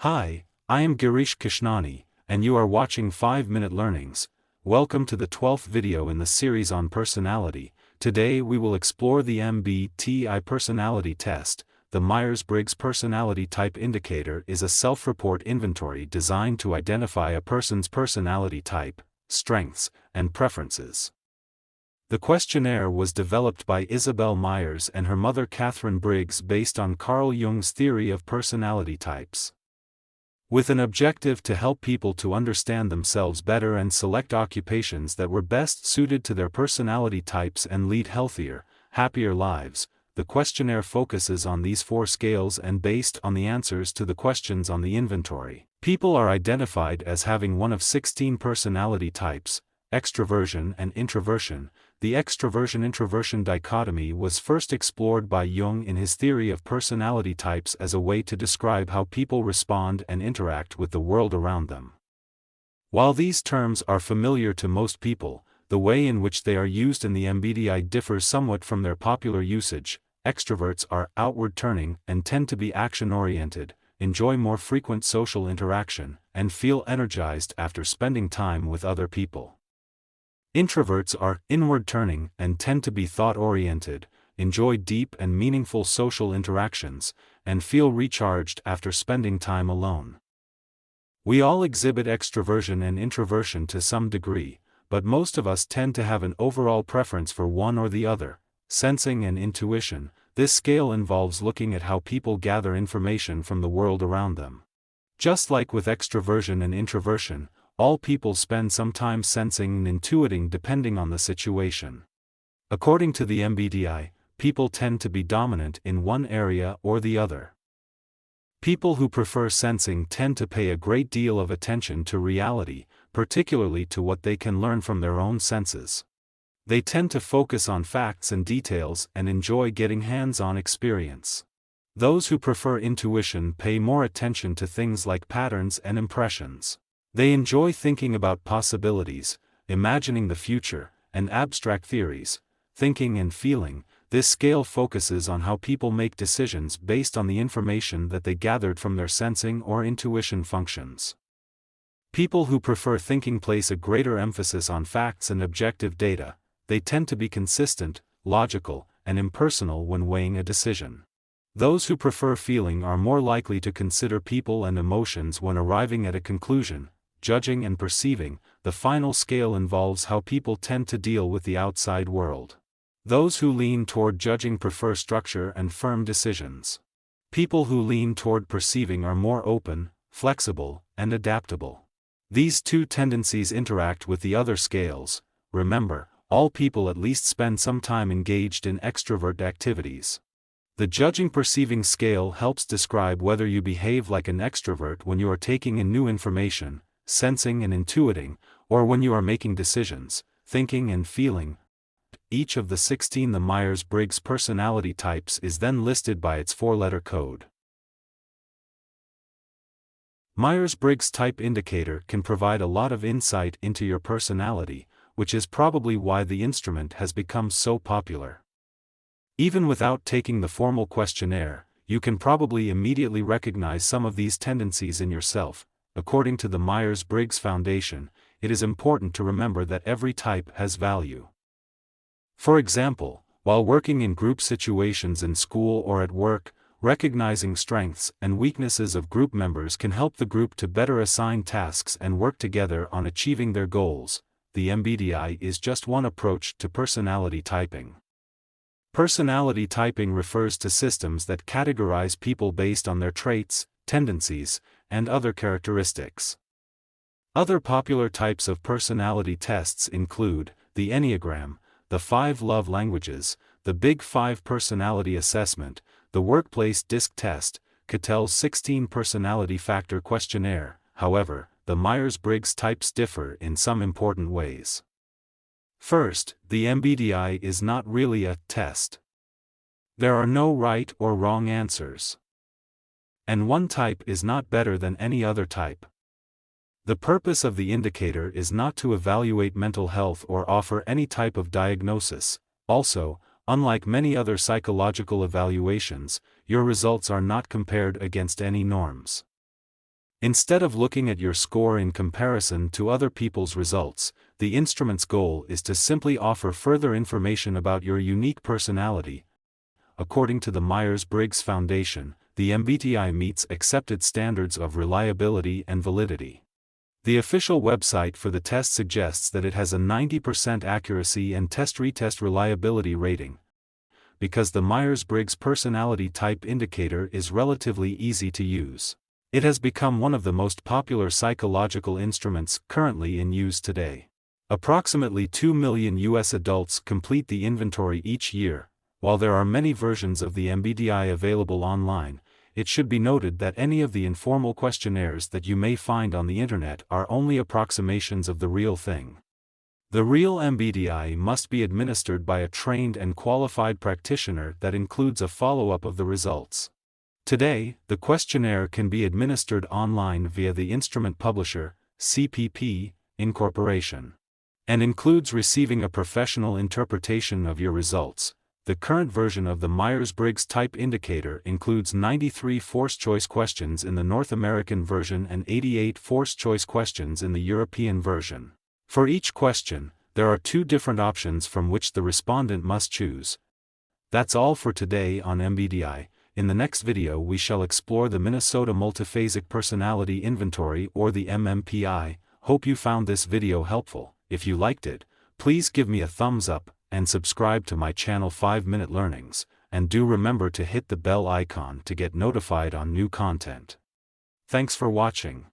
Hi, I am Girish Krishnani, and you are watching 5-Minute Learnings. Welcome to the 12th video in the series on personality. Today we will explore the MBTI personality test. The Myers-Briggs Personality Type Indicator is a self-report inventory designed to identify a person's personality type, strengths, and preferences. The questionnaire was developed by Isabel Myers and her mother Katherine Briggs based on Carl Jung's theory of personality types, with an objective to help people to understand themselves better and select occupations that were best suited to their personality types and lead healthier, happier lives. The questionnaire focuses on these 4 scales, and based on the answers to the questions on the inventory, people are identified as having one of 16 personality types: extraversion and introversion. The extraversion-introversion dichotomy was first explored by Jung in his theory of personality types as a way to describe how people respond and interact with the world around them. While these terms are familiar to most people, the way in which they are used in the MBTI differs somewhat from their popular usage. Extroverts are outward-turning and tend to be action-oriented, enjoy more frequent social interaction, and feel energized after spending time with other people. Introverts are inward-turning and tend to be thought-oriented, enjoy deep and meaningful social interactions, and feel recharged after spending time alone. We all exhibit extraversion and introversion to some degree, but most of us tend to have an overall preference for one or the other. Sensing and intuition. This scale involves looking at how people gather information from the world around them. Just like with extraversion and introversion, all people spend some time sensing and intuiting depending on the situation. According to the MBTI, people tend to be dominant in one area or the other. People who prefer sensing tend to pay a great deal of attention to reality, particularly to what they can learn from their own senses. They tend to focus on facts and details and enjoy getting hands-on experience. Those who prefer intuition pay more attention to things like patterns and impressions. They enjoy thinking about possibilities, imagining the future, and abstract theories. Thinking and feeling. This scale focuses on how people make decisions based on the information that they gathered from their sensing or intuition functions. People who prefer thinking place a greater emphasis on facts and objective data. They tend to be consistent, logical, and impersonal when weighing a decision. Those who prefer feeling are more likely to consider people and emotions when arriving at a conclusion. Judging and perceiving. The final scale involves how people tend to deal with the outside world. Those who lean toward judging prefer structure and firm decisions. People who lean toward perceiving are more open, flexible, and adaptable. These 2 tendencies interact with the other scales. Remember, all people at least spend some time engaged in extrovert activities. The judging-perceiving scale helps describe whether you behave like an extrovert when you are taking in new information, sensing and intuiting, or when you are making decisions, thinking and feeling. Each of the 16 the Myers-Briggs personality types is then listed by its 4-letter code. Myers-Briggs Type Indicator can provide a lot of insight into your personality, which is probably why the instrument has become so popular. Even without taking the formal questionnaire, you can probably immediately recognize some of these tendencies in yourself. According to the Myers-Briggs Foundation, it is important to remember that every type has value. For example, while working in group situations in school or at work, recognizing strengths and weaknesses of group members can help the group to better assign tasks and work together on achieving their goals. The MBTI is just one approach to personality typing. Personality typing refers to systems that categorize people based on their traits, tendencies, and other characteristics. Other popular types of personality tests include the Enneagram, the 5 love languages, the Big 5 personality assessment, the workplace DISC test, Cattell's 16 personality factor questionnaire. However, the Myers-Briggs types differ in some important ways. First, the MBTI is not really a test. There are no right or wrong answers. And one type is not better than any other type. The purpose of the indicator is not to evaluate mental health or offer any type of diagnosis. Also, unlike many other psychological evaluations, your results are not compared against any norms. Instead of looking at your score in comparison to other people's results, the instrument's goal is to simply offer further information about your unique personality. According to the Myers-Briggs Foundation, the MBTI meets accepted standards of reliability and validity. The official website for the test suggests that it has a 90% accuracy and test-retest reliability rating. Because the Myers-Briggs Personality Type Indicator is relatively easy to use, it has become one of the most popular psychological instruments currently in use today. Approximately 2 million U.S. adults complete the inventory each year. While there are many versions of the MBTI available online, it should be noted that any of the informal questionnaires that you may find on the internet are only approximations of the real thing. The real MBTI must be administered by a trained and qualified practitioner that includes a follow-up of the results. Today, the questionnaire can be administered online via the instrument publisher, CPP, Incorporation, and includes receiving a professional interpretation of your results. The current version of the Myers-Briggs Type Indicator includes 93 force-choice questions in the North American version and 88 force-choice questions in the European version. For each question, there are 2 different options from which the respondent must choose. That's all for today on MBTI. In the next video we shall explore the Minnesota Multiphasic Personality Inventory or the MMPI. Hope you found this video helpful. If you liked it, please give me a thumbs up and subscribe to my channel 5-Minute Learnings, and do remember to hit the bell icon to get notified on new content. Thanks for watching.